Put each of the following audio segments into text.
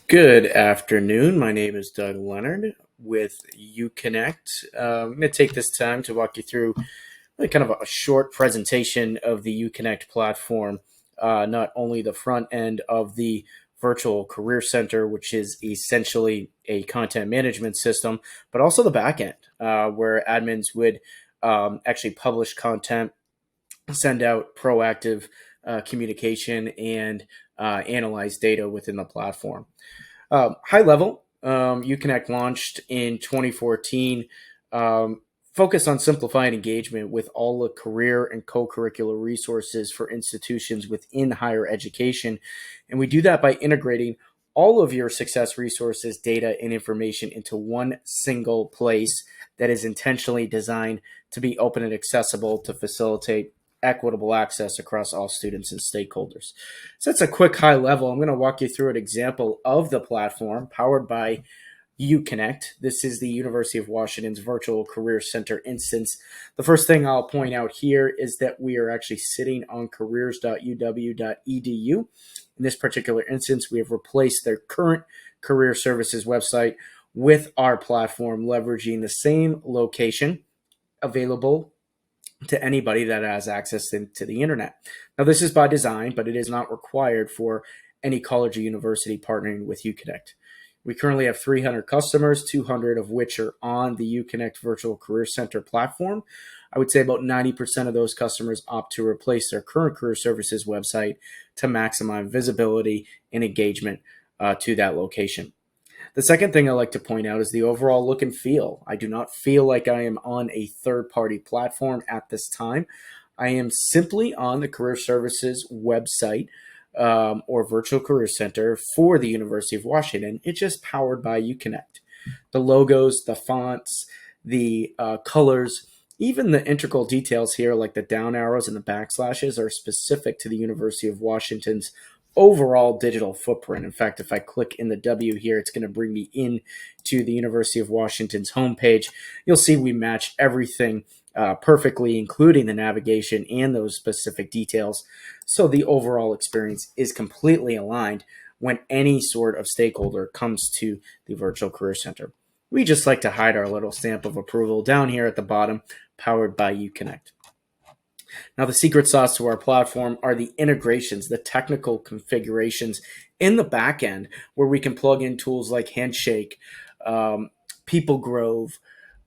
Good afternoon. My name is Doug Leonard with uConnect. I'm going to take this time to walk you through really kind of a short presentation of the uConnect platform, not only the front end of the virtual career center, which is essentially a content management system, but also the back end, where admins would actually publish content, send out proactive communication, and analyze data within the platform. High level, uConnect launched in 2014, focused on simplifying engagement with all the career and co-curricular resources for institutions within higher education. And we do that by integrating all of your success resources, data, and information into one single place that is intentionally designed to be open and accessible to facilitate equitable access across all students and stakeholders. So that's a quick high level. I'm going to walk you through an example of the platform powered by uConnect. This is the University of Washington's Virtual Career Center instance. The first thing I'll point out here is that we are actually sitting on careers.uw.edu. In this particular instance, we have replaced their current career services website with our platform, leveraging the same location available to anybody that has access to the internet. Now, this is by design, but it is not required for any college or university partnering with uConnect. We currently have 300 customers, 200 of which are on the uConnect Virtual Career Center platform. I would say about 90% of those customers opt to replace their current career services website to maximize visibility and engagement to that location. The second thing I like to point out is the overall look and feel. I do not feel like I am on a third-party platform at this time. I am simply on the Career Services website or Virtual Career Center for the University of Washington. It's just powered by uConnect. The logos, the fonts, the colors, even the integral details here like the down arrows and the backslashes are specific to the University of Washington's overall digital footprint. In fact, if I click in the W here, it's going to bring me in to the University of Washington's homepage. You'll see we match everything perfectly, including the navigation and those specific details. So the overall experience is completely aligned when any sort of stakeholder comes to the Virtual Career Center. We just like to hide our little stamp of approval down here at the bottom, powered by uConnect. Now, the secret sauce to our platform are the integrations, the technical configurations in the back end, where we can plug in tools like Handshake, People Grove,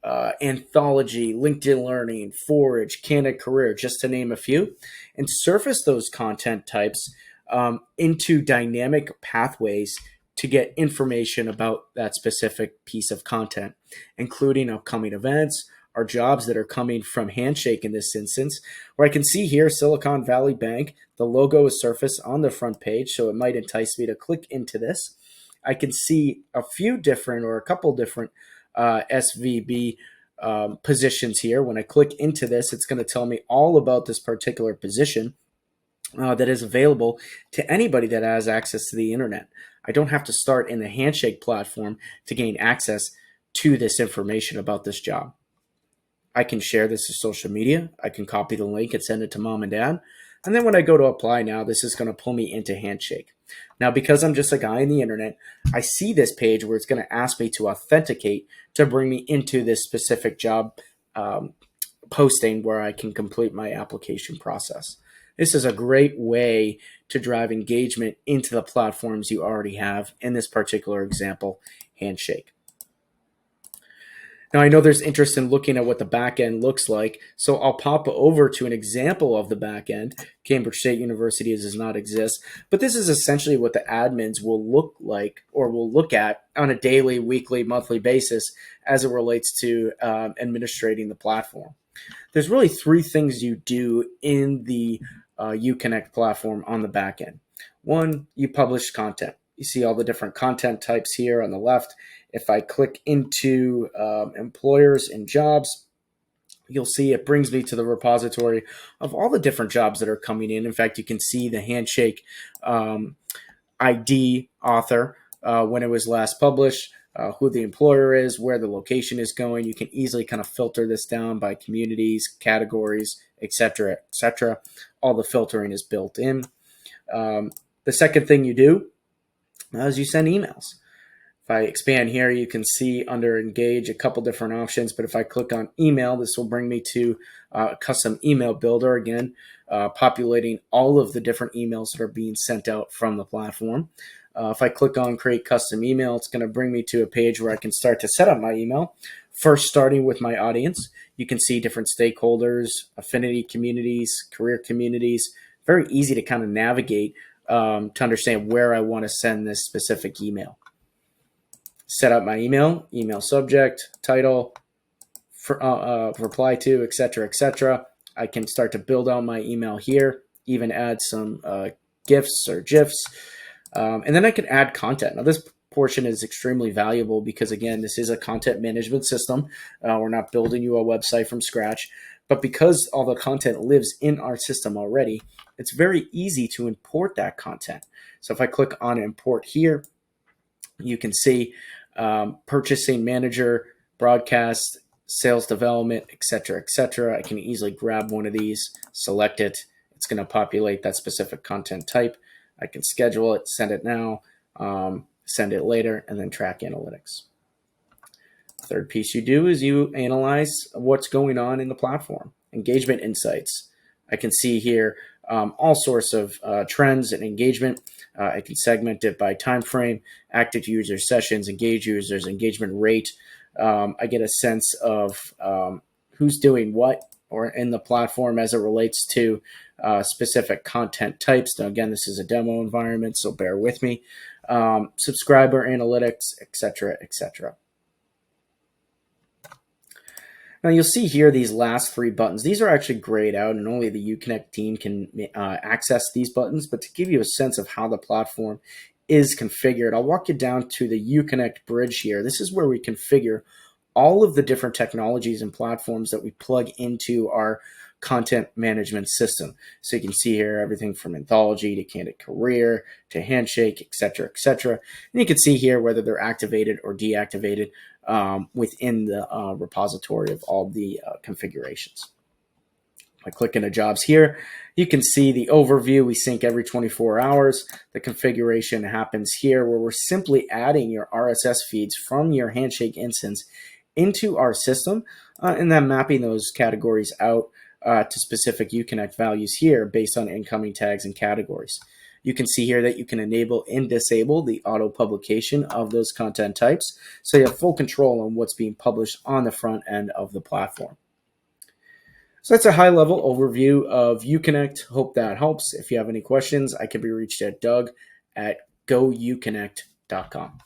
Anthology, LinkedIn Learning, Forage, Candid Career, just to name a few, and surface those content types into dynamic pathways to get information about that specific piece of content, including upcoming events, our jobs that are coming from Handshake in this instance, where I can see here Silicon Valley Bank. The logo is surfaced on the front page, so it might entice me to click into this. I can see a few different or a couple different SVB positions here. When I click into this, it's going to tell me all about this particular position that is available to anybody that has access to the internet. I don't have to start in the Handshake platform to gain access to this information about this job. I can share this to social media. I can copy the link and send it to mom and dad. And then when I go to apply now, this is going to pull me into Handshake. Now, because I'm just a guy on the internet, I see this page where it's going to ask me to authenticate to bring me into this specific job posting where I can complete my application process. This is a great way to drive engagement into the platforms you already have, in this particular example, Handshake. Now, I know there's interest in looking at what the back end looks like, so I'll pop over to an example of the back end. Cambridge State University does not exist, but this is essentially what the admins will look like or will look at on a daily, weekly, monthly basis as it relates to administrating the platform. There's really three things you do in the uConnect platform on the back end. One, you publish content. You see all the different content types here on the left. If I click into employers and jobs, you'll see it brings me to the repository of all the different jobs that are coming in. In fact, you can see the Handshake ID author, when it was last published, who the employer is, where the location is going. You can easily kind of filter this down by communities, categories, etc., etc. All the filtering is built in. The second thing you do as you send emails. If I expand here, you can see under engage a couple different options, but if I click on email, this will bring me to a custom email builder again, populating all of the different emails that are being sent out from the platform. If I click on create custom email, it's going to bring me to a page where I can start to set up my email. First, starting with my audience, you can see different stakeholders, affinity communities, career communities. Very easy to kind of navigate to understand where I want to send this specific email. Set up my email subject, title, reply to, etc., etc. I can start to build out my email here, even add some GIFs or GIFs, and then I can add content. Now, this portion is extremely valuable because, again, this is a content management system. We're not building you a website from scratch, but because all the content lives in our system already, it's very easy to import that content. So if I click on import here, you can see purchasing manager, broadcast, sales development, etc., etc. I can easily grab one of these, select it. It's going to populate that specific content type. I can schedule it, send it now, send it later, and then track analytics. Third piece you do is you analyze what's going on in the platform. Engagement insights. I can see here all sorts of trends and engagement. I can segment it by time frame, active user sessions, engaged users, engagement rate. I get a sense of who's doing what or in the platform as it relates to specific content types. Now, again, this is a demo environment, so bear with me. Subscriber analytics, etc., etc. Now you'll see here these last three buttons. These are actually grayed out and only the uConnect team can access these buttons, but to give you a sense of how the platform is configured, I'll walk you down to the uConnect bridge here. This is where we configure all of the different technologies and platforms that we plug into our content management system. So you can see here everything from Anthology to Candid Career to Handshake, etc., etc. And you can see here whether they're activated or deactivated within the repository of all the configurations. By clicking the jobs here, you can see the overview. We sync every 24 hours. The configuration happens here where we're simply adding your RSS feeds from your Handshake instance into our system and then mapping those categories out to specific uConnect values here based on incoming tags and categories. You can see here that you can enable and disable the auto publication of those content types, so you have full control on what's being published on the front end of the platform. So that's a high-level overview of uConnect. Hope that helps. If you have any questions, I can be reached at doug@gouconnect.com.